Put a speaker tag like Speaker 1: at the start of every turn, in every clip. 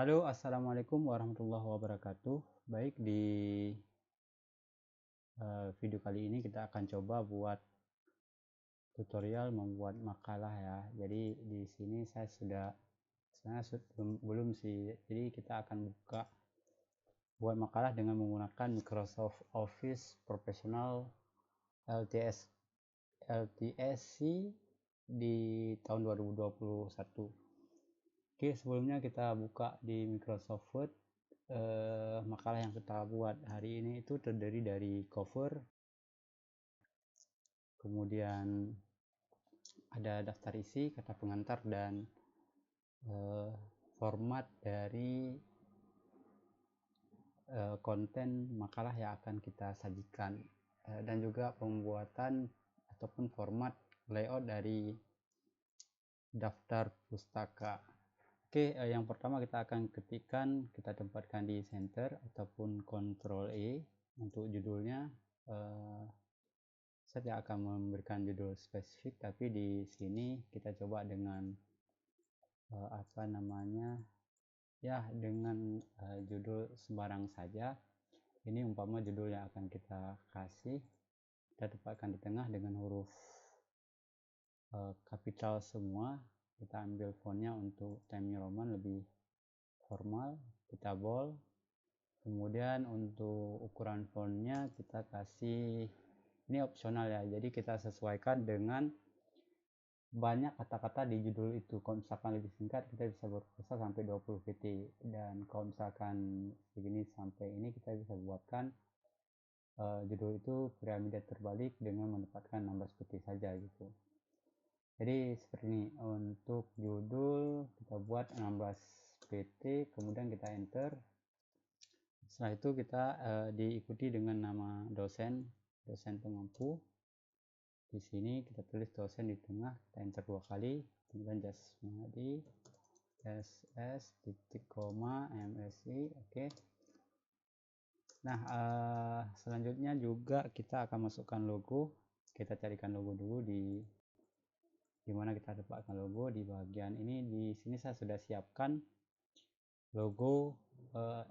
Speaker 1: Halo, assalamualaikum warahmatullahi wabarakatuh. Baik, di video kali ini kita akan coba buat tutorial membuat makalah ya. Jadi di sini saya sebenarnya belum sih. Jadi kita akan buka buat makalah dengan menggunakan Microsoft Office Professional LTS LTSC di tahun 2021. Oke, sebelumnya kita buka di Microsoft Word. Makalah yang kita buat hari ini itu terdiri dari cover, kemudian ada daftar isi, kata pengantar, dan format dari konten makalah yang akan kita sajikan, dan juga pembuatan ataupun format layout dari daftar pustaka. Oke, yang pertama kita akan kita tempatkan di center ataupun Ctrl E. Untuk judulnya saya tidak akan memberikan judul spesifik, tapi di sini kita coba dengan dengan judul sembarang saja. Ini umpama judul yang akan kita kasih, kita tempatkan di tengah dengan huruf kapital semua. Kita ambil fontnya untuk Times New Roman lebih formal, kita bold. Kemudian untuk ukuran fontnya kita kasih, ini opsional ya, jadi kita sesuaikan dengan banyak kata-kata di judul itu. Kalau misalkan lebih singkat kita bisa berkuasa sampai 20 pt, dan kalau misalkan begini sampai ini kita bisa buatkan judul itu piramida terbalik dengan menempatkan 16 pt saja gitu. Jadi seperti ini. Untuk judul kita buat 16 pt, kemudian kita enter. Setelah itu kita diikuti dengan nama dosen pengampu. Di sini kita tulis dosen di tengah, kita enter 2 kali, kemudian Jasmadi SS titik koma MSI. Oke. Nah, selanjutnya juga kita akan masukkan logo. Kita carikan logo dulu di mana kita tempatkan logo. Di bagian ini, di sini saya sudah siapkan logo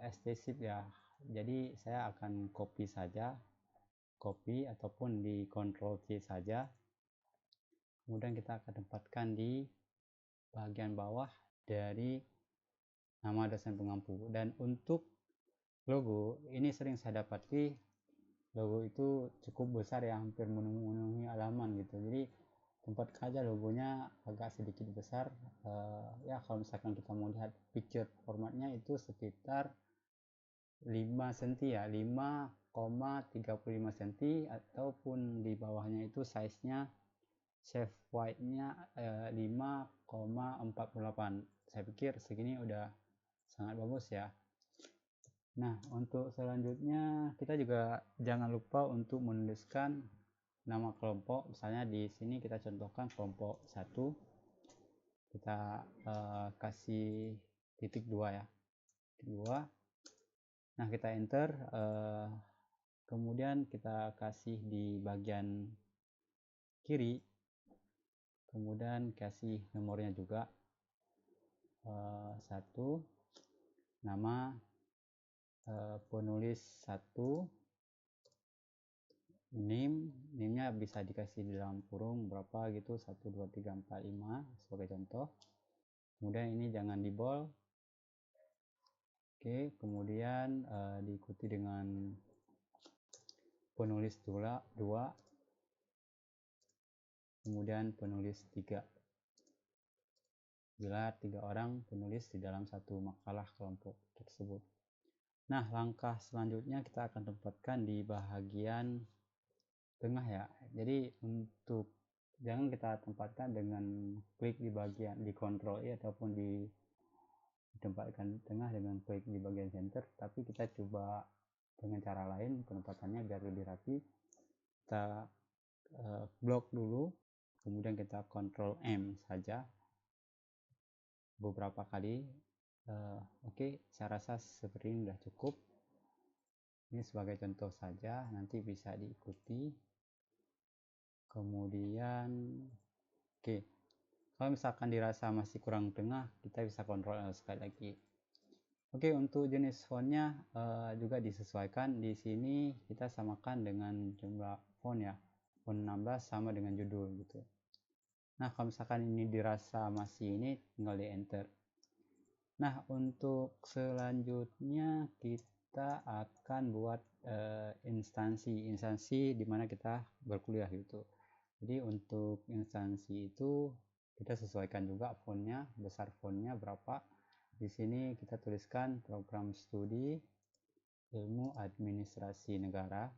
Speaker 1: STSIP ya. Jadi saya akan copy ataupun di Ctrl C saja. Kemudian kita akan tempatkan di bagian bawah dari nama dosen pengampu. Dan untuk logo ini sering saya dapati logo itu cukup besar ya, hampir memenuhi halaman gitu. Jadi tempatkan aja logonya agak sedikit besar. Ya kalau misalkan kita mau lihat picture formatnya itu sekitar 5 cm ya, 5,35 cm, ataupun di bawahnya itu size nya shape white nya 5,48. Saya pikir segini udah sangat bagus ya. Nah, untuk selanjutnya kita juga jangan lupa untuk menuliskan nama kelompok. Misalnya di sini kita contohkan kelompok 1, kita kasih titik 2 ya, titik 2. Nah, kita enter, kemudian kita kasih di bagian kiri, kemudian kasih nomornya juga 1, nama penulis 1, name-nya bisa dikasih di dalam kurung berapa gitu, 1 2 3 4 5 sebagai contoh. Kemudian ini jangan di bold. Oke, kemudian diikuti dengan penulis 2, kemudian penulis 3. Bila 3 orang penulis di dalam satu makalah kelompok tersebut. Nah, langkah selanjutnya kita akan tempatkan di bagian tengah ya. Jadi untuk jangan kita tempatkan dengan klik di bagian di Ctrl E ataupun ditempatkan di tengah dengan klik di bagian center, tapi kita coba dengan cara lain penempatannya biar lebih rapi. Kita blok dulu, kemudian kita Ctrl M saja beberapa kali. Oke, saya rasa seperti ini sudah cukup. Ini sebagai contoh saja, nanti bisa diikuti. Kemudian oke, kalau misalkan dirasa masih kurang tengah, kita bisa Ctrl L sekali lagi. Oke, untuk jenis fontnya juga disesuaikan. Di sini kita samakan dengan jumlah font ya. Font 16 sama dengan judul gitu. Nah, kalau misalkan ini dirasa masih ini, tinggal di enter. Nah, untuk selanjutnya kita akan buat instansi di mana kita berkuliah gitu. Jadi untuk instansi itu kita sesuaikan juga fontnya, besar fontnya berapa. Di sini kita tuliskan program studi ilmu administrasi negara,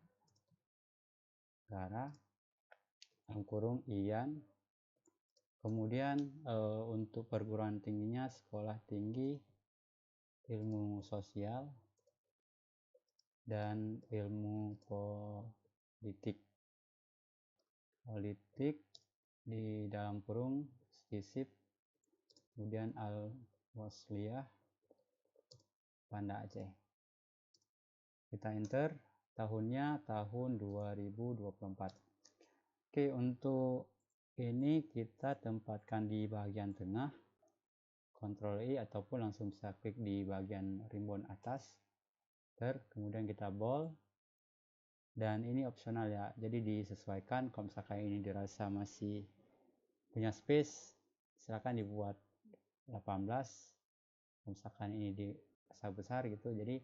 Speaker 1: kurung IAN. Kemudian untuk perguruan tingginya sekolah tinggi ilmu sosial dan ilmu politik di dalam kurung STISIP, kemudian Al-Wasliyah Banda Aceh. Kita enter, tahunnya tahun 2024. Oke, untuk ini kita tempatkan di bagian tengah, Ctrl I ataupun langsung bisa klik di bagian ribbon atas, kemudian kita bold, dan ini opsional ya, jadi disesuaikan. Kalau misalkan ini dirasa masih punya space, silahkan dibuat 18. Kalau misalkan ini dirasa besar gitu, jadi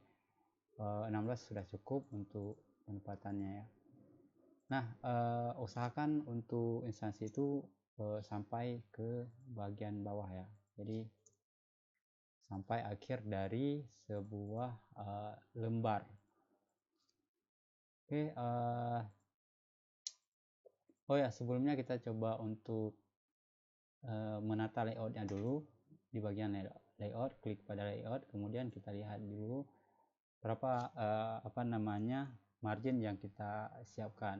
Speaker 1: 16 sudah cukup untuk penempatannya ya. Nah, usahakan untuk instansi itu sampai ke bagian bawah ya, jadi sampai akhir dari sebuah lembar. Oke, oh ya, sebelumnya kita coba untuk menata layoutnya dulu. Di bagian layout, klik pada layout, kemudian kita lihat dulu berapa margin yang kita siapkan.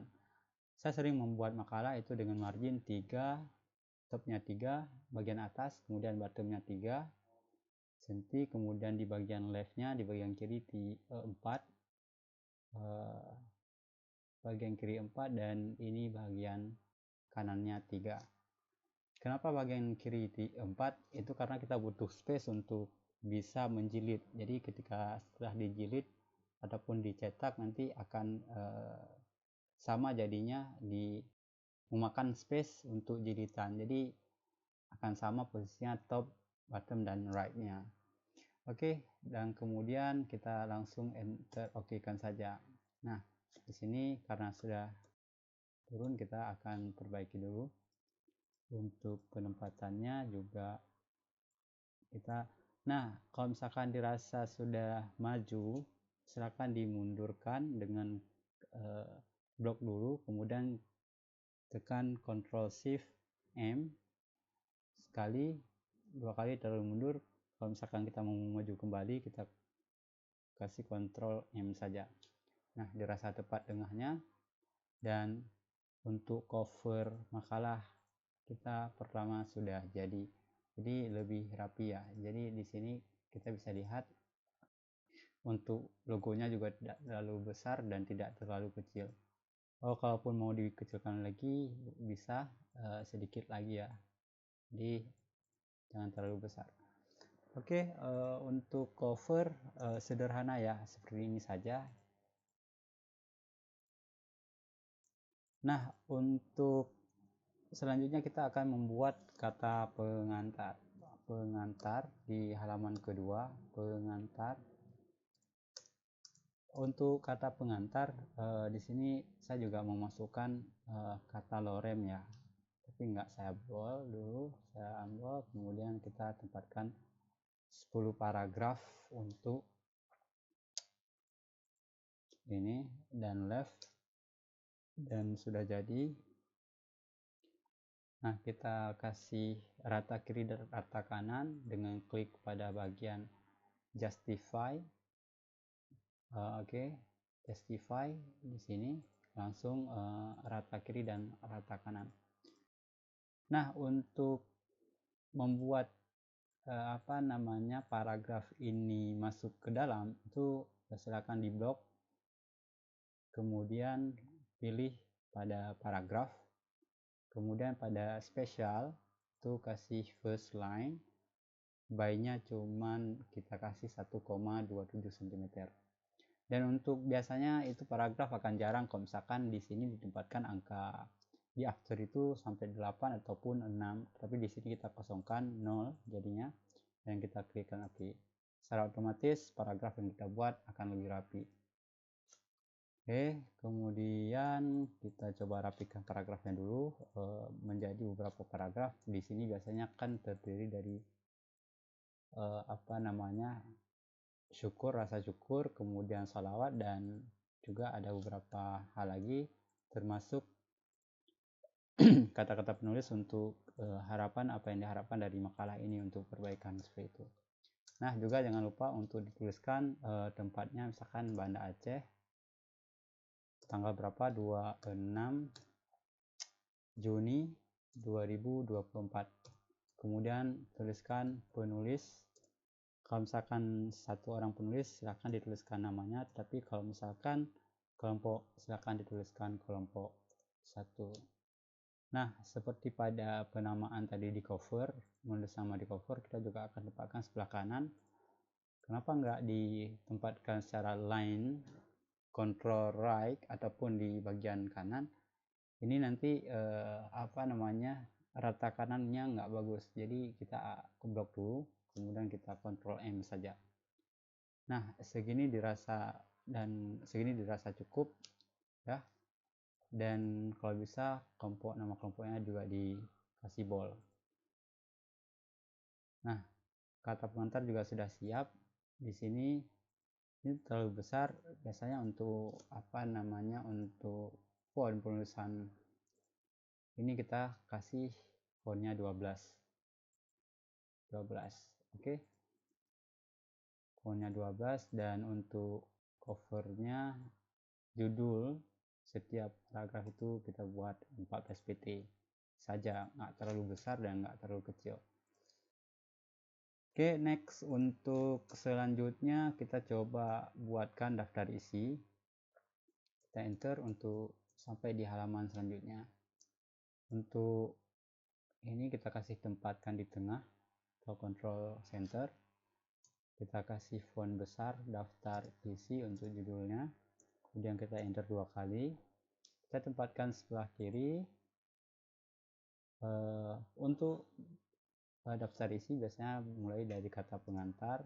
Speaker 1: Saya sering membuat makalah itu dengan margin 3, topnya 3, bagian atas, kemudian bottomnya 3 cm, kemudian di bagian leftnya, di bagian kiri 4, bagian kiri 4, dan ini bagian kanannya 3. Kenapa bagian kiri 4? Itu karena kita butuh space untuk bisa menjilid. Jadi ketika setelah dijilid ataupun dicetak nanti akan sama jadinya, memakan space untuk jilitan. Jadi akan sama posisinya top, bottom, dan right-nya. Oke, dan kemudian kita langsung enter, oke-kan saja. Nah, di sini karena sudah turun, kita akan perbaiki dulu. Untuk penempatannya juga nah, kalau misalkan dirasa sudah maju, silakan dimundurkan dengan blok dulu, kemudian tekan Ctrl Shift M sekali, 2 kali terlalu mundur. Kalau misalkan kita mau maju kembali, kita kasih Ctrl M saja. Nah, dirasa tepat tengahnya. Dan untuk cover makalah kita pertama sudah jadi lebih rapi ya. Jadi di sini kita bisa lihat untuk logonya juga tidak terlalu besar dan tidak terlalu kecil. Kalaupun mau dikecilkan lagi bisa sedikit lagi ya, jadi jangan terlalu besar. Oke, untuk cover sederhana ya, seperti ini saja. Nah, untuk selanjutnya kita akan membuat kata pengantar di halaman kedua, pengantar. Untuk kata pengantar di sini saya juga memasukkan kata lorem ya, tapi nggak saya bold dulu, saya unbold, kemudian kita tempatkan 10 paragraf untuk ini dan left, dan sudah jadi. Nah, kita kasih rata kiri dan rata kanan dengan klik pada bagian justify. Oke, justify di sini langsung rata kiri dan rata kanan. Nah, untuk membuat paragraf ini masuk ke dalam itu silakan di blok, kemudian pilih pada paragraf, kemudian pada spesial itu kasih first line, by-nya cuman kita kasih 1,27 cm. Dan untuk biasanya itu paragraf akan jarang kalau misalkan di sini ditempatkan angka di after itu sampai 8 ataupun 6, tapi di sini kita kosongkan 0 jadinya, dan kita klikkan OK. Secara otomatis paragraf yang kita buat akan lebih rapi. Oke, kemudian kita coba rapikan paragrafnya dulu menjadi beberapa paragraf. Di sini biasanya kan terdiri dari syukur, rasa syukur, kemudian salawat, dan juga ada beberapa hal lagi termasuk kata-kata penulis untuk harapan apa yang diharapkan dari makalah ini untuk perbaikan seperti itu. Nah, juga jangan lupa untuk dituliskan tempatnya, misalkan Banda Aceh, tanggal berapa, 26 Juni 2024. Kemudian tuliskan penulis. Kalau misalkan satu orang penulis, silahkan dituliskan namanya, tapi kalau misalkan kelompok, silahkan dituliskan kelompok 1. Nah, seperti pada penamaan tadi di cover, menulis nama di cover, kita juga akan tempatkan sebelah kanan. Kenapa nggak ditempatkan secara line control right ataupun di bagian kanan? Ini nanti rata kanannya nggak bagus, jadi kita blok dulu, kemudian kita Ctrl M saja. Nah, segini dirasa cukup ya. Dan kalau bisa nama kelompoknya juga dikasih bold. Nah, kata pengantar juga sudah siap. Di sini ini terlalu besar, biasanya untuk untuk font penulisan ini kita kasih fontnya 12. Oke. Fontnya 12, dan untuk covernya judul setiap paragraf itu kita buat 14 pt saja, nggak terlalu besar dan nggak terlalu kecil. Oke, next, untuk selanjutnya kita coba buatkan daftar isi. Kita enter untuk sampai di halaman selanjutnya. Untuk ini kita kasih tempatkan di tengah atau control center. Kita kasih font besar daftar isi untuk judulnya. Kemudian kita enter 2 kali. Kita tempatkan sebelah kiri. Untuk daftar isi biasanya mulai dari kata pengantar,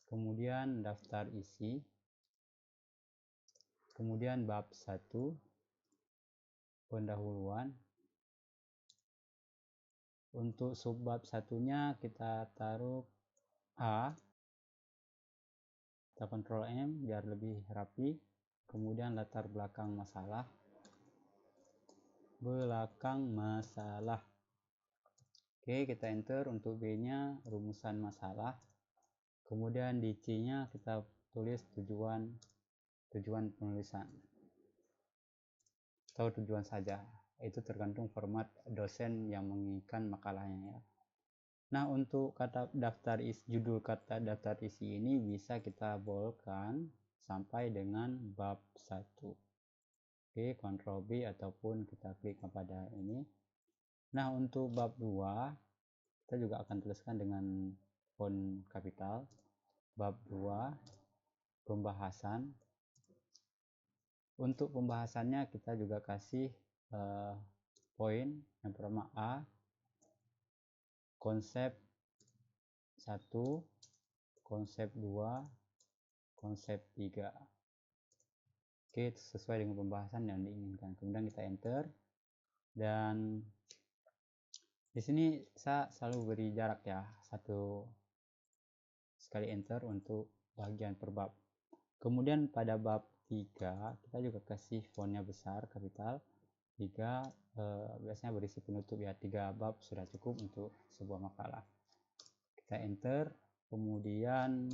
Speaker 1: kemudian daftar isi, kemudian bab 1, pendahuluan. Untuk subbab satunya kita taruh A, kita Ctrl M biar lebih rapi. Kemudian latar belakang masalah. Oke, kita enter. Untuk B nya rumusan masalah. Kemudian di C nya kita tulis tujuan penulisan atau tujuan saja, itu tergantung format dosen yang menginginkan makalahnya ya. Nah, untuk judul kata daftar isi ini bisa kita boldkan sampai dengan bab 1. Oke, Ctrl B ataupun kita klik kepada ini. Nah, untuk bab 2 kita juga akan tuliskan dengan font kapital. Bab 2 pembahasan. Untuk pembahasannya kita juga kasih poin. Yang pertama A, konsep 1, konsep 2, konsep 3. Oke, sesuai dengan pembahasan yang diinginkan. Kemudian kita enter, dan di sini saya selalu beri jarak ya, 1 sekali enter untuk bagian per bab. Kemudian pada bab 3 kita juga kasih fontnya besar kapital. 3 biasanya berisi penutup ya, 3 bab sudah cukup untuk sebuah makalah. Kita enter, kemudian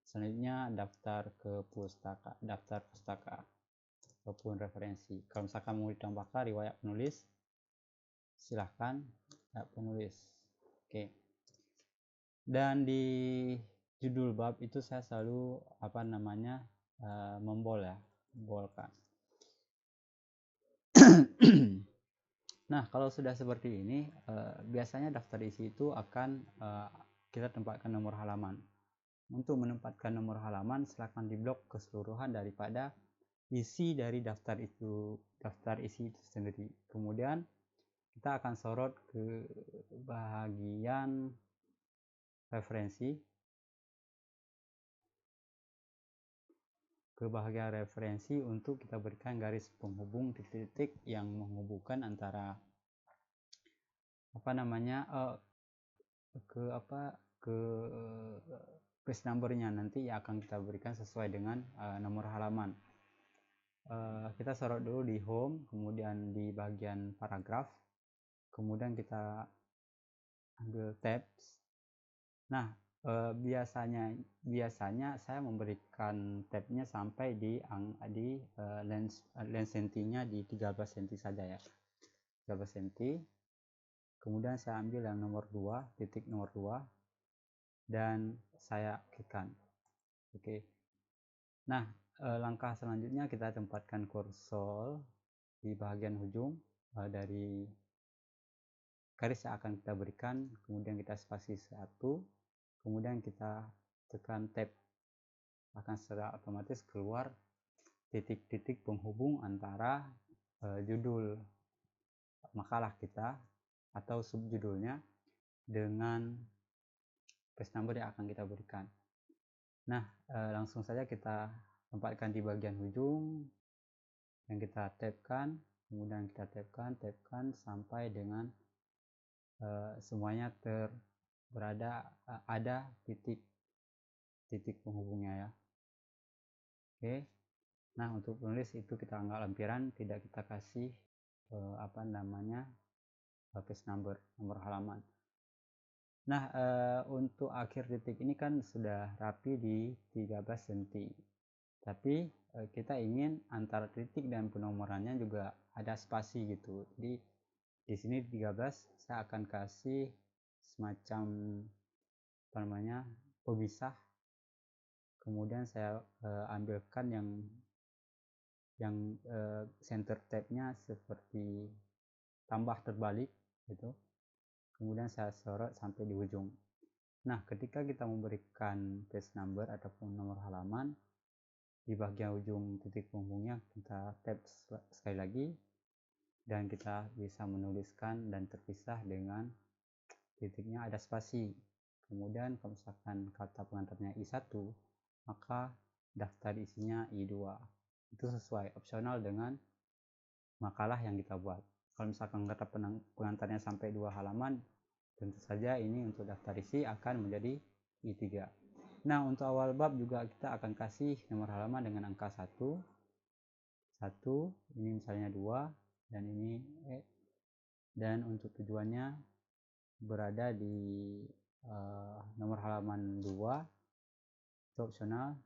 Speaker 1: selanjutnya daftar pustaka ataupun referensi. Kalau misalkan mau ditambahkan riwayat penulis, silahkan penulis. Oke. Dan di judul bab itu saya selalu membold ya, boldkan. Nah, kalau sudah seperti ini, biasanya daftar isi itu akan kita tempatkan nomor halaman. Untuk menempatkan nomor halaman, silakan diblok keseluruhan daripada isi dari daftar isi itu sendiri. Kemudian kita akan sorot ke bagian referensi. Untuk kita berikan garis penghubung titik-titik yang menghubungkan antara ke page numbernya nanti yang akan kita berikan sesuai dengan nomor halaman. Kita sorot dulu di home, kemudian di bagian paragraf, kemudian kita ambil tabs. Nah, biasanya saya memberikan tabnya sampai di lens sentinya di 13 cm saja ya, 13 cm. Kemudian saya ambil yang nomor 2, titik nomor 2, dan saya klikkan oke. Nah, langkah selanjutnya kita tempatkan kursor di bagian ujung dari garis yang akan kita berikan, kemudian kita spasi 1, kemudian kita tekan tab, akan secara otomatis keluar titik-titik penghubung antara judul makalah kita atau subjudulnya dengan page number yang akan kita berikan. Nah, langsung saja kita tempatkan di bagian ujung yang kita tabkan, kemudian kita tabkan sampai dengan semuanya ada titik penghubungnya ya. Oke. Nah, untuk penulis itu kita anggap lampiran, tidak kita kasih page number, nomor halaman. Nah, untuk akhir titik ini kan sudah rapi di 13 cm. Tapi kita ingin antara titik dan penomorannya juga ada spasi gitu. Jadi di sini 13 saya akan kasih semacam pemisah. Kemudian saya ambilkan yang center tabnya seperti tambah terbalik gitu. Kemudian saya sorot sampai di ujung. Nah, ketika kita memberikan page number ataupun nomor halaman, di bagian ujung titik penghubungnya kita tab sekali lagi, dan kita bisa menuliskan dan terpisah dengan titiknya ada spasi. Kemudian kalau misalkan kata pengantarnya I1, maka daftar isinya I2. Itu sesuai, opsional dengan makalah yang kita buat. Kalau misalkan kata pengantarnya sampai 2 halaman, tentu saja ini untuk daftar isi akan menjadi I3. Nah, untuk awal bab juga kita akan kasih nomor halaman dengan angka 1, ini misalnya 2, dan ini dan untuk tujuannya berada di nomor halaman 2 itu opsional,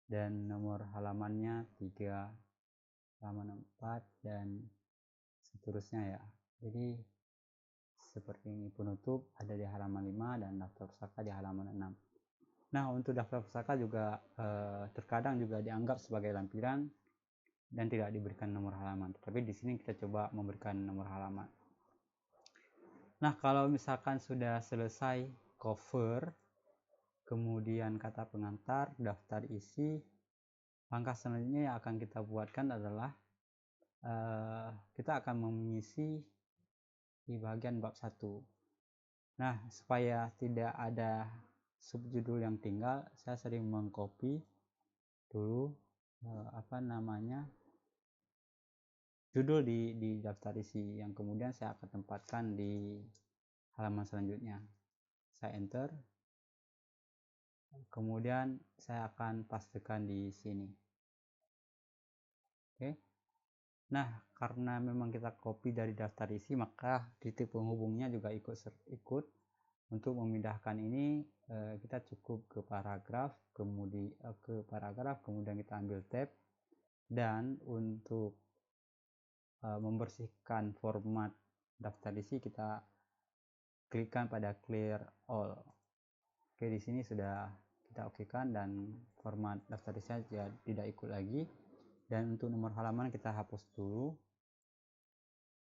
Speaker 1: dan nomor halamannya 3, halaman 4, dan seterusnya ya. Jadi seperti ini, penutup ada di halaman 5 dan daftar pusaka di halaman 6. Nah, untuk daftar pusaka juga terkadang juga dianggap sebagai lampiran dan tidak diberikan nomor halaman. Tapi di sini kita coba memberikan nomor halaman. Nah, kalau misalkan sudah selesai cover, kemudian kata pengantar, daftar isi, langkah selanjutnya yang akan kita buatkan adalah kita akan mengisi di bagian bab 1. Nah, supaya tidak ada subjudul yang tinggal, saya sering mengcopy dulu judul di daftar isi yang kemudian saya akan tempatkan di halaman selanjutnya. Saya enter, kemudian saya akan pastekan di sini. Oke. Nah, karena memang kita copy dari daftar isi, maka titik penghubungnya juga ikut. Untuk memindahkan ini kita cukup ke paragraf, kemudian kita ambil tab, dan untuk membersihkan format daftar isi kita klikkan pada clear all. Oke, di sini sudah kita okekan dan format daftar isi tidak ikut lagi. Dan untuk nomor halaman kita hapus dulu.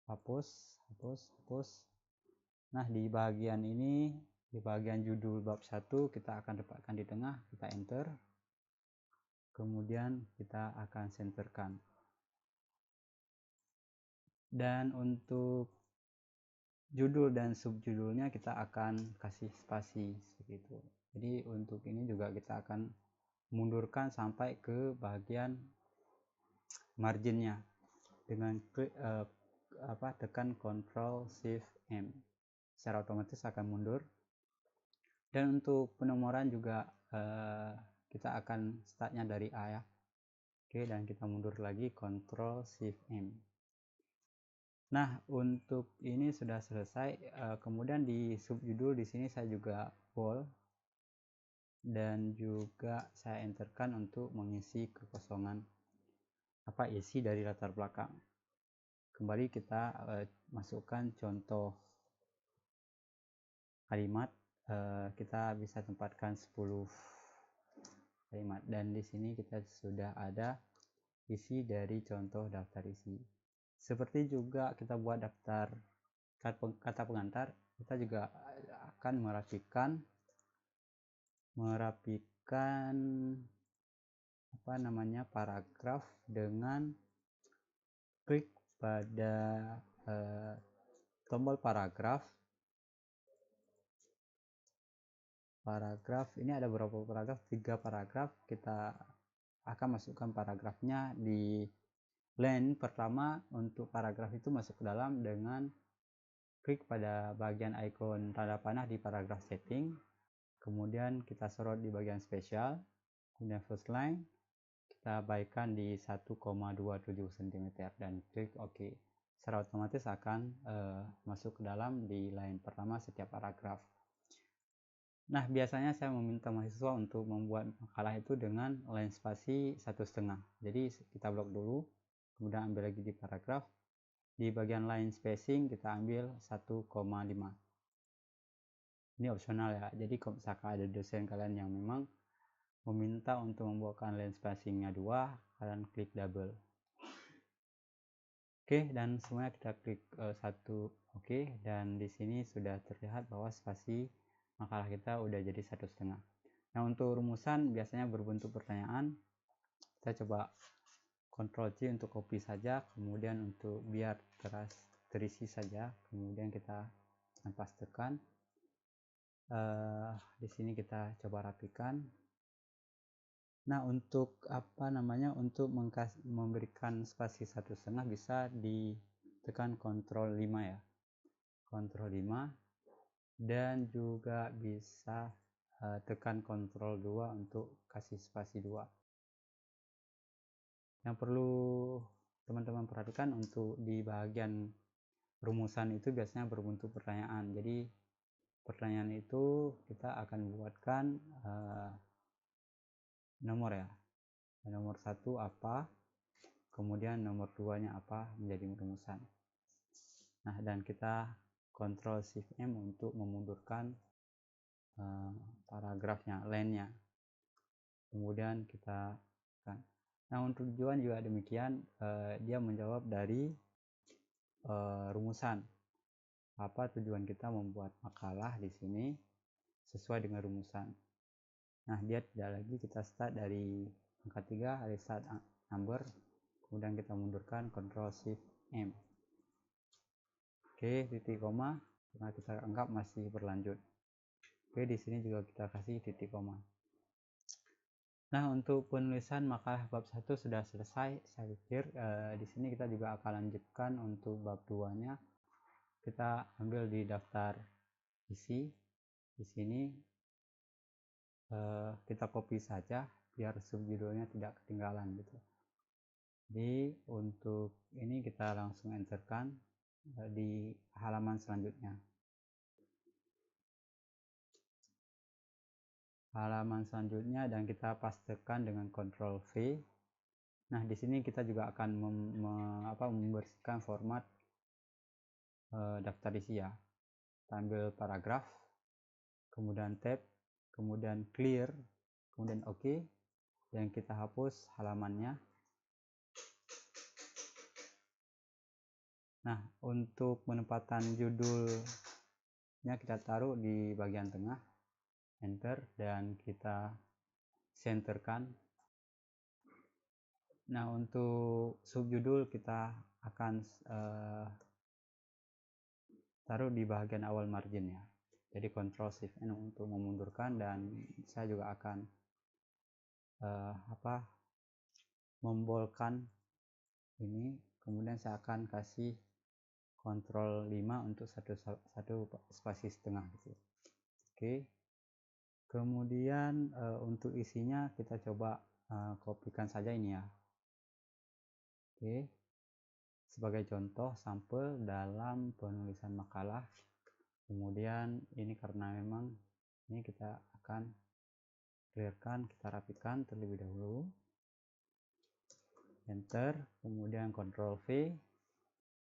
Speaker 1: hapus. Nah, di bagian ini, di bagian judul bab 1 kita akan dapatkan di tengah, kita enter, kemudian kita akan senterkan. Dan untuk judul dan subjudulnya kita akan kasih spasi seperti itu. Jadi untuk ini juga kita akan mundurkan sampai ke bagian marginnya dengan klik tekan Ctrl Shift M, secara otomatis akan mundur. Dan untuk penomoran juga kita akan startnya dari A ya. Oke, dan kita mundur lagi Ctrl Shift M. Nah, untuk ini sudah selesai. Kemudian di subjudul di sini saya juga bold dan juga saya enterkan untuk mengisi kekosongan isi dari latar belakang. Kembali kita masukkan contoh kalimat. Kita bisa tempatkan 10 kalimat, dan di sini kita sudah ada isi dari contoh daftar isi. Seperti juga kita buat daftar kata pengantar, kita juga akan merapikan paragraf dengan klik pada tombol paragraf. Ini ada berapa paragraf? 3 paragraf. Kita akan masukkan paragrafnya di line pertama. Untuk paragraf itu masuk ke dalam dengan klik pada bagian ikon tanda panah di paragraf setting, kemudian kita sorot di bagian spesial, kemudian first line kita baikkan di 1,27 cm dan klik OK. Secara otomatis akan masuk ke dalam di line pertama setiap paragraf. Nah, biasanya saya meminta mahasiswa untuk membuat makalah itu dengan line spasi 1,5. Jadi kita blok dulu, kemudian ambil lagi di paragraf. Di bagian line spacing kita ambil 1,5. Ini opsional ya. Jadi kalau misalkan ada dosen kalian yang memang meminta untuk membuatkan line spacingnya 2, kalian klik double. Oke, dan semuanya kita klik 1 OK, dan di sini sudah terlihat bahwa spasi makalah kita udah jadi 1,5. Nah, untuk rumusan biasanya berbentuk pertanyaan. Kita coba Ctrl C untuk copy saja, kemudian untuk biar terisi saja, kemudian kita pastekan. Di sini kita coba rapikan. Nah, untuk untuk memberikan spasi 1,5 bisa ditekan Ctrl 5 ya, Ctrl 5, dan juga bisa tekan Ctrl 2 untuk kasih spasi 2. Yang perlu teman-teman perhatikan, untuk di bagian rumusan itu biasanya berbentuk pertanyaan. Jadi pertanyaan itu kita akan buatkan nomor ya, nomor 1 apa, kemudian nomor 2 nya apa, menjadi rumusan. Nah, dan kita Ctrl Shift M untuk memundurkan paragrafnya, line-nya, kemudian kita kan. Nah, untuk tujuan juga demikian, dia menjawab dari rumusan. Apa tujuan kita membuat makalah di sini sesuai dengan rumusan. Nah, dia tidak lagi kita start dari angka 3, dari start number, kemudian kita mundurkan Ctrl Shift M. Oke, titik koma, karena kita anggap masih berlanjut. Oke, di sini juga kita kasih titik koma. Nah, untuk penulisan makalah bab 1 sudah selesai. Saya pikir di sini kita juga akan lanjutkan untuk bab 2-nya. Kita ambil di daftar isi. Di sini kita copy saja biar subjudulnya tidak ketinggalan gitu. Jadi untuk ini kita langsung enterkan di halaman selanjutnya. Dan kita pastekan dengan Ctrl V. Nah, di sini kita juga akan membersihkan format daftar isi ya. Kita ambil paragraf, kemudian tab, kemudian clear, kemudian OK, dan kita hapus halamannya. Nah, untuk penempatan judulnya kita taruh di bagian tengah, enter, dan kita centerkan. Nah, untuk subjudul kita akan taruh di bagian awal margin ya. Jadi Ctrl Shift N untuk memundurkan, dan saya juga akan membolkan ini. Kemudian saya akan kasih Ctrl 5 untuk satu spasi setengah gitu. Oke. Kemudian untuk isinya kita coba kopikan saja ini ya. Oke. Sebagai contoh sampel dalam penulisan makalah. Kemudian ini karena memang ini kita akan clearkan, kita rapikan terlebih dahulu. Enter, kemudian Ctrl V,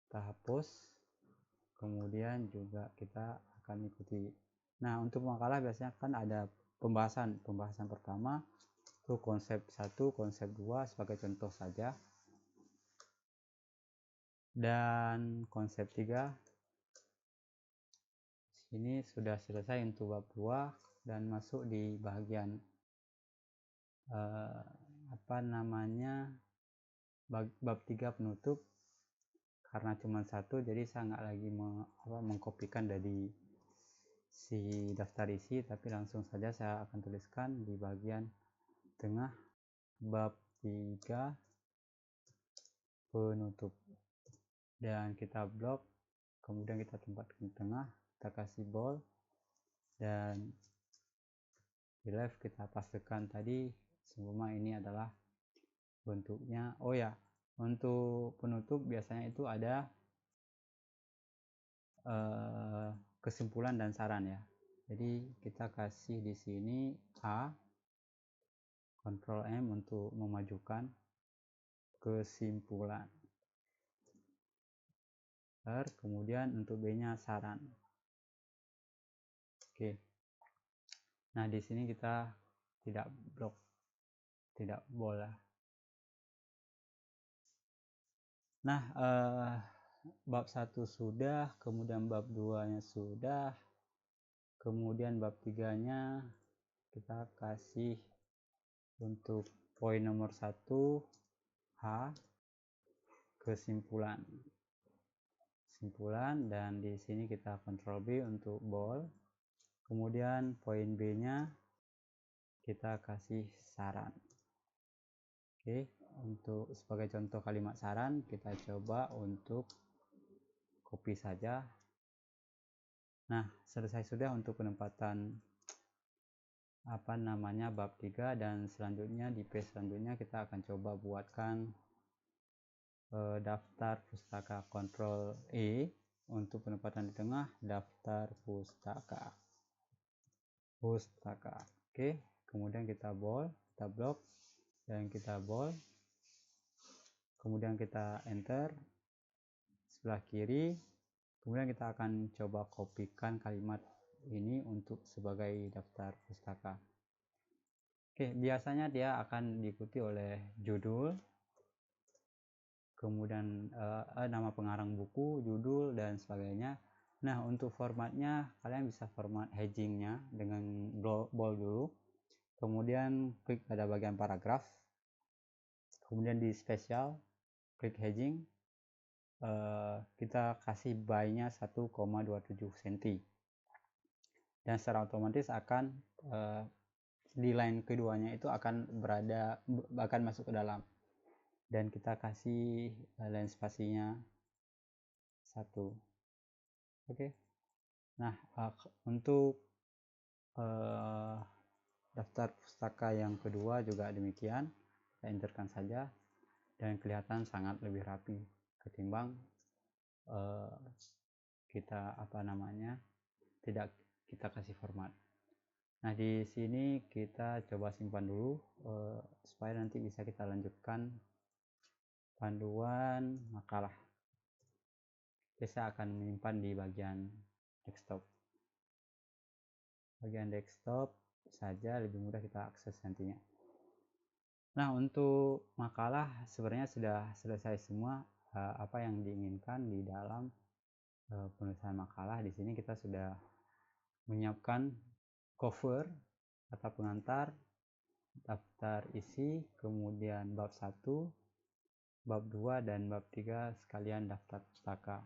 Speaker 1: kita hapus, kemudian juga kita akan ikuti. Nah, untuk makalah biasanya kan ada pembahasan pertama itu konsep 1, konsep 2 sebagai contoh saja, dan konsep 3 ini sudah selesai untuk bab 2 dan masuk di bagian bab 3 penutup. Karena cuma satu, jadi saya nggak lagi mengkopikan dari si daftar isi, tapi langsung saja saya akan tuliskan di bagian tengah bab 3 penutup, dan kita blok, kemudian kita tempatkan di tengah, kita kasih bold, dan di left kita pastikan tadi semua ini adalah bentuknya. Oh ya, untuk penutup biasanya itu ada kesimpulan dan saran ya. Jadi kita kasih di sini A, Ctrl M untuk memajukan kesimpulan. Kemudian untuk B-nya saran. Oke. Nah, di sini kita tidak blok, tidak bola. Nah, bab 1 sudah, kemudian bab 2-nya sudah, kemudian bab 3-nya kita kasih untuk poin nomor 1 H, kesimpulan, dan di sini kita Ctrl B untuk bold. Kemudian poin B-nya kita kasih saran. Oke, untuk sebagai contoh kalimat saran kita coba untuk copy saja. Nah, selesai sudah untuk penempatan bab 3, dan selanjutnya di page selanjutnya kita akan coba buatkan daftar pustaka. Ctrl E untuk penempatan di tengah, daftar pustaka. Oke, kemudian kita bold, kita blok, dan kita bold, kemudian kita enter sebelah kiri. Kemudian kita akan coba kopikan kalimat ini untuk sebagai daftar pustaka. Oke, biasanya dia akan diikuti oleh judul, kemudian nama pengarang buku, judul, dan sebagainya. Nah, untuk formatnya kalian bisa format hedgingnya dengan bold dulu, kemudian klik pada bagian paragraf, kemudian di spesial klik hedging, kita kasih by-nya 1,27 cm, dan secara otomatis akan di line keduanya itu akan masuk ke dalam, dan kita kasih line spasinya 1. Oke. Nah, untuk daftar pustaka yang kedua juga demikian, kita enterkan saja, dan kelihatan sangat lebih rapi ketimbang kita tidak kita kasih format. Nah, di sini kita coba simpan dulu supaya nanti bisa kita lanjutkan panduan makalah. Saya akan menyimpan di bagian desktop. Bagian desktop saja lebih mudah kita akses nantinya. Nah, untuk makalah sebenarnya sudah selesai semua. apa yang diinginkan di dalam penulisan makalah. Di sini kita sudah menyiapkan cover, kata pengantar, daftar isi, kemudian bab 1, bab 2, dan bab 3 sekalian daftar pustaka.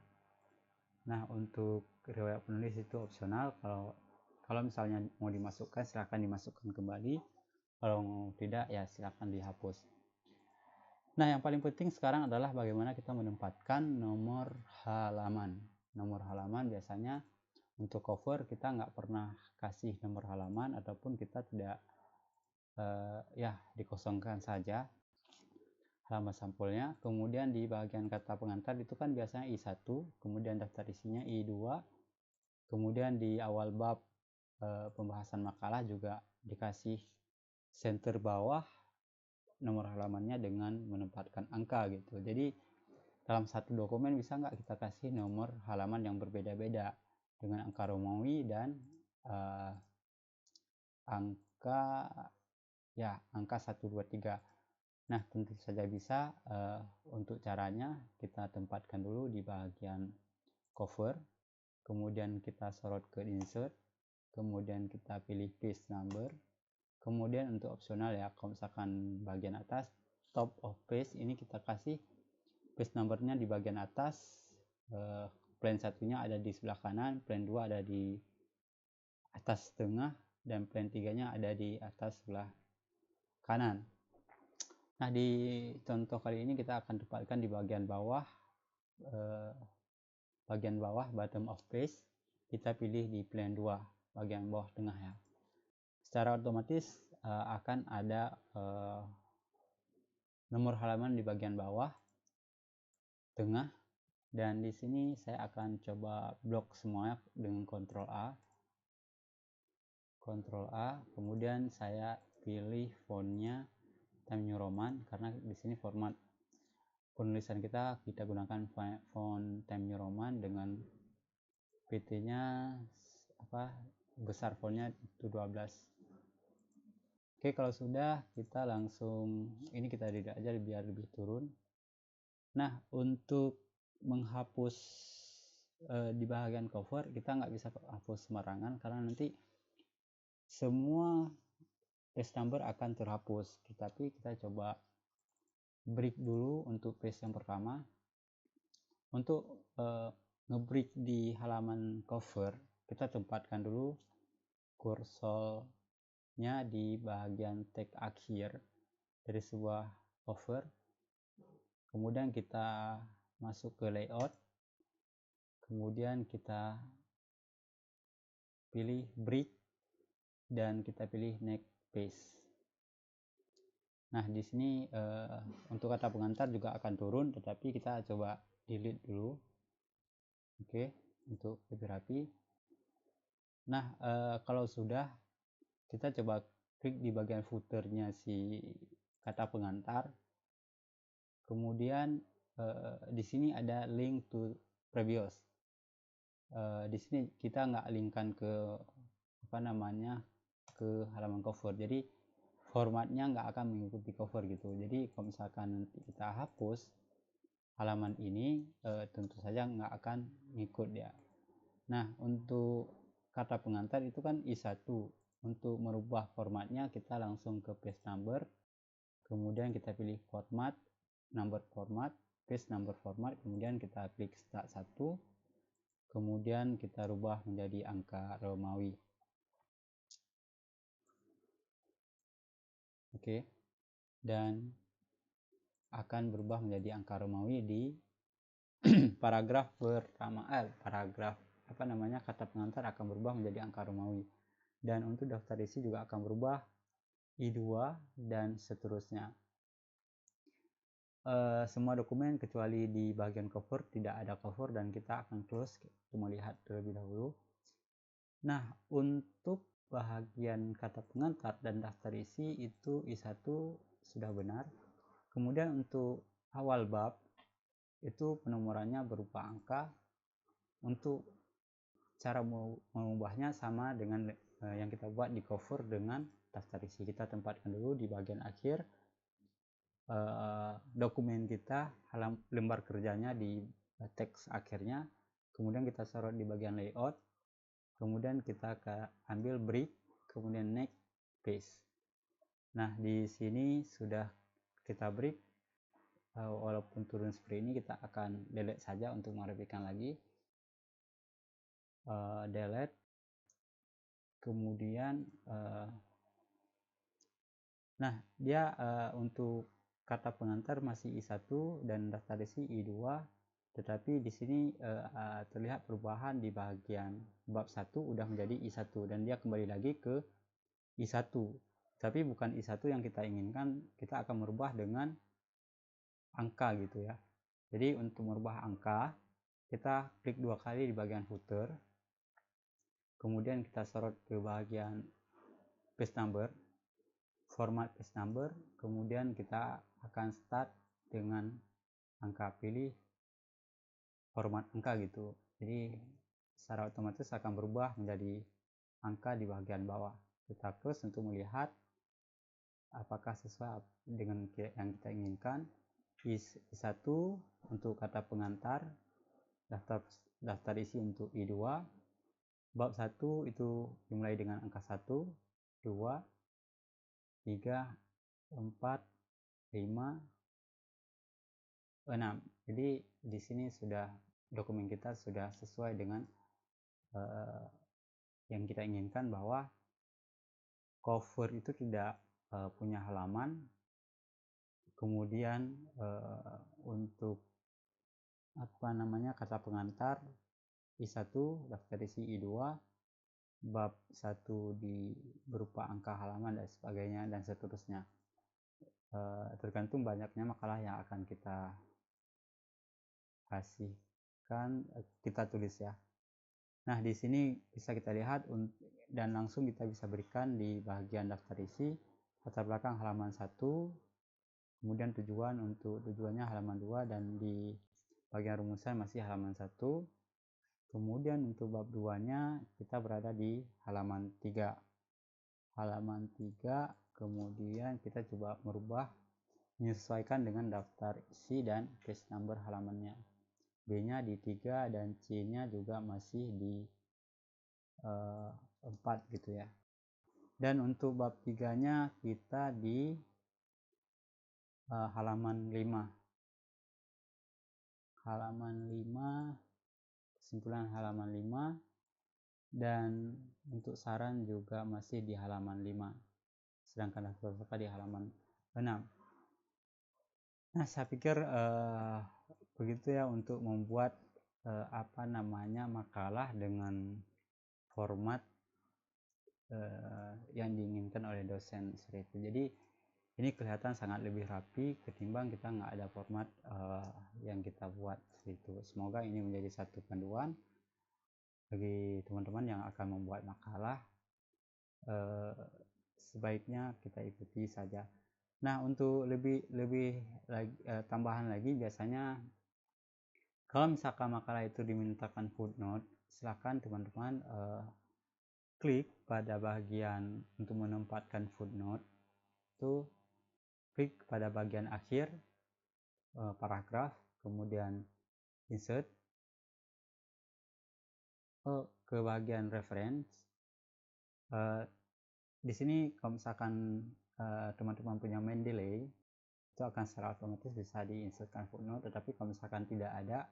Speaker 1: Nah, untuk riwayat penulis itu opsional. Kalau misalnya mau dimasukkan, silahkan dimasukkan kembali. Kalau tidak, ya silahkan dihapus. Nah, yang paling penting sekarang adalah bagaimana kita menempatkan nomor halaman. Nomor halaman biasanya untuk cover kita nggak pernah kasih nomor halaman, ataupun kita tidak dikosongkan saja halaman sampulnya. Kemudian di bagian kata pengantar itu kan biasanya I1, kemudian daftar isinya I2, kemudian di awal bab pembahasan makalah juga dikasih center bawah nomor halamannya dengan menempatkan angka gitu. Jadi dalam satu dokumen bisa nggak kita kasih nomor halaman yang berbeda-beda dengan angka Romawi dan angka 1, 2, 3. Nah, tentu saja bisa. Untuk caranya kita tempatkan dulu di bagian cover, kemudian kita sorot ke insert, kemudian kita pilih page number, kemudian untuk opsional ya, kalau misalkan bagian atas top of page ini kita kasih page numbernya di bagian atas. Plan satunya ada di sebelah kanan, plan 2 ada di atas tengah, dan plan 3 nya ada di atas sebelah kanan. Nah, di contoh kali ini kita akan tempatkan di bagian bawah, bottom of page. Kita pilih di plan 2 bagian bawah tengah ya. Secara otomatis akan ada nomor halaman di bagian bawah tengah, dan di sini saya akan coba blok semuanya dengan Ctrl A, kemudian saya pilih fontnya Times New Roman, karena di sini format penulisan kita gunakan font Times New Roman dengan PT-nya besar fontnya itu 12. Oke, kalau sudah kita langsung kita tidak aja biar lebih turun. Nah, untuk menghapus di bagian cover kita nggak bisa hapus sembarangan, karena nanti semua page number akan terhapus. Tetapi kita coba break dulu untuk page yang pertama. Untuk ngebreak di halaman cover, kita tempatkan dulu kursornya di bagian tag akhir dari sebuah cover. Kemudian kita masuk ke layout, kemudian kita pilih break dan kita pilih next page. Nah, di sini untuk kata pengantar juga akan turun, tetapi kita coba delete dulu. Oke, untuk lebih rapi. Nah, kalau sudah, kita coba klik di bagian footernya si kata pengantar. Kemudian di sini ada link to previous. Di sini kita nggak linkkan ke ke halaman cover, jadi formatnya nggak akan mengikuti cover gitu. Jadi kalau misalkan nanti kita hapus halaman ini, tentu saja nggak akan ngikut ya. Nah, untuk kata pengantar itu kan I1. Untuk merubah formatnya kita langsung ke page number, kemudian kita pilih format, number format, page number format, kemudian kita klik start 1, kemudian kita rubah menjadi angka Romawi. Oke, dan akan berubah menjadi angka Romawi di paragraf pertama. Kata pengantar akan berubah menjadi angka Romawi, dan untuk daftar isi juga akan berubah I2 dan seterusnya. Semua dokumen kecuali di bagian cover tidak ada cover, dan kita akan close untuk melihat terlebih dahulu. Nah, untuk bagian kata pengantar dan daftar isi itu I1 sudah benar. Kemudian untuk awal bab itu penomorannya berupa angka. Untuk cara mengubahnya sama dengan yang kita buat di cover dengan daftar isi. Kita tempatkan dulu di bagian akhir, dokumen kita, lembar kerjanya di teks akhirnya, kemudian kita sorot di bagian layout, kemudian kita ambil break, kemudian next, paste. Nah, di sini sudah kita break. Walaupun turun seperti ini, kita akan delete saja untuk merapikan lagi. Delete, kemudian nah dia untuk kata pengantar masih I1 dan daftar isi I2, tetapi di sini terlihat perubahan di bagian bab 1 udah menjadi I1 dan dia kembali lagi ke I1, tapi bukan I1 yang kita inginkan. Kita akan merubah dengan angka gitu ya. Jadi untuk merubah angka, kita klik 2 kali di bagian footer, kemudian kita sorot ke bagian page number, format page number, kemudian kita akan start dengan angka, pilih format angka gitu. Jadi secara otomatis akan berubah menjadi angka di bagian bawah. Kita close untuk melihat apakah sesuai dengan yang kita inginkan. I1 untuk kata pengantar, daftar isi untuk I2, bab 1 itu dimulai dengan angka 1, 2, 3, 4, 5, 6. Jadi di sini sudah dokumen kita sudah sesuai dengan yang kita inginkan, bahwa cover itu tidak punya halaman. Kemudian untuk kata pengantar I1, daftar isi I2, bab 1 berupa angka halaman dan sebagainya, dan seterusnya. Tergantung banyaknya makalah yang akan kita kasihkan, kita tulis ya. Nah, di sini bisa kita lihat dan langsung kita bisa berikan di bagian daftar isi latar belakang halaman 1, kemudian tujuannya halaman 2, dan di bagian rumusan masih halaman 1. Kemudian untuk bab 2-nya kita berada di halaman 3. Halaman 3, kemudian kita coba merubah, menyesuaikan dengan daftar isi dan page number halamannya. B-nya di 3 dan C-nya juga masih di 4 gitu ya. Dan untuk bab 3-nya kita di halaman 5. Halaman 5, kesimpulan halaman 5, dan untuk saran juga masih di halaman 5. Sedangkan daftar peserta di halaman 6. Nah, saya pikir begitu ya untuk membuat makalah dengan format yang diinginkan oleh dosen seperti itu. Jadi ini kelihatan sangat lebih rapi ketimbang kita nggak ada format yang kita buat seperti itu. Semoga ini menjadi satu panduan bagi teman-teman yang akan membuat makalah. Sebaiknya kita ikuti saja. Nah, untuk lebih lagi, tambahan lagi, biasanya kalau misalkan makalah itu dimintakan footnote, silakan teman-teman klik pada bagian untuk menempatkan footnote, itu klik pada bagian akhir paragraf, kemudian insert ke bagian reference. Di sini kalau misalkan teman-teman punya Mendeley, itu akan secara otomatis bisa diinsertkan footnote. Tetapi kalau misalkan tidak ada,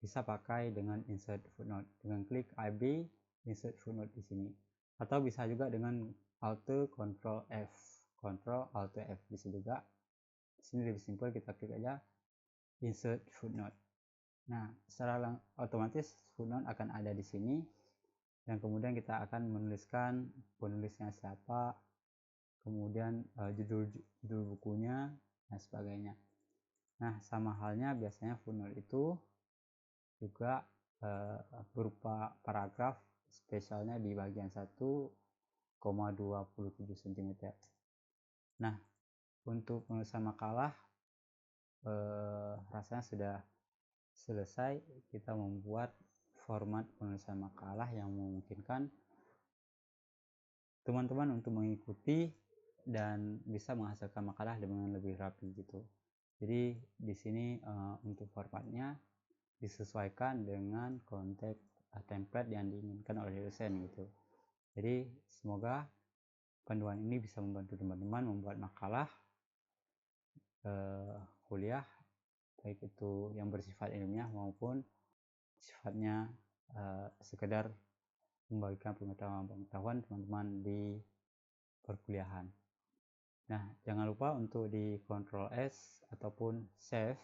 Speaker 1: bisa pakai dengan insert footnote dengan klik AB insert footnote di sini, atau bisa juga dengan Alt Ctrl F, Ctrl Alt F bisa juga. Di sini lebih simpel, kita klik aja insert footnote. Nah, secara otomatis footnote akan ada di sini, dan kemudian kita akan menuliskan penulisnya siapa, kemudian judul bukunya dan sebagainya. Nah, sama halnya biasanya footnote itu juga berupa paragraf spesialnya di bagian 1,27 cm. Nah, untuk penulisan makalah rasanya sudah selesai. Kita membuat format penulisan makalah yang memungkinkan teman-teman untuk mengikuti dan bisa menghasilkan makalah dengan lebih rapi gitu. Jadi di sini untuk formatnya disesuaikan dengan konteks template yang diinginkan oleh dosen gitu. Jadi semoga panduan ini bisa membantu teman-teman membuat makalah kuliah, baik itu yang bersifat ilmiah maupun sifatnya sekedar membagikan pengetahuan teman-teman di perkuliahan. Nah, jangan lupa untuk di Ctrl S ataupun save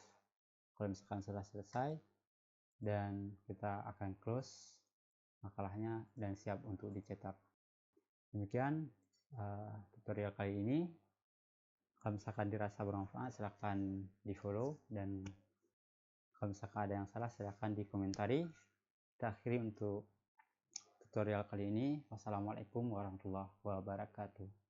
Speaker 1: kalau misalkan sudah selesai, dan kita akan close makalahnya dan siap untuk dicetak. Demikian tutorial kali ini. Kalau misalkan dirasa bermanfaat, silahkan di follow, dan kalau misalkan ada yang salah silahkan dikomentari. Kita akhiri untuk tutorial kali ini. Wassalamualaikum warahmatullahi wabarakatuh.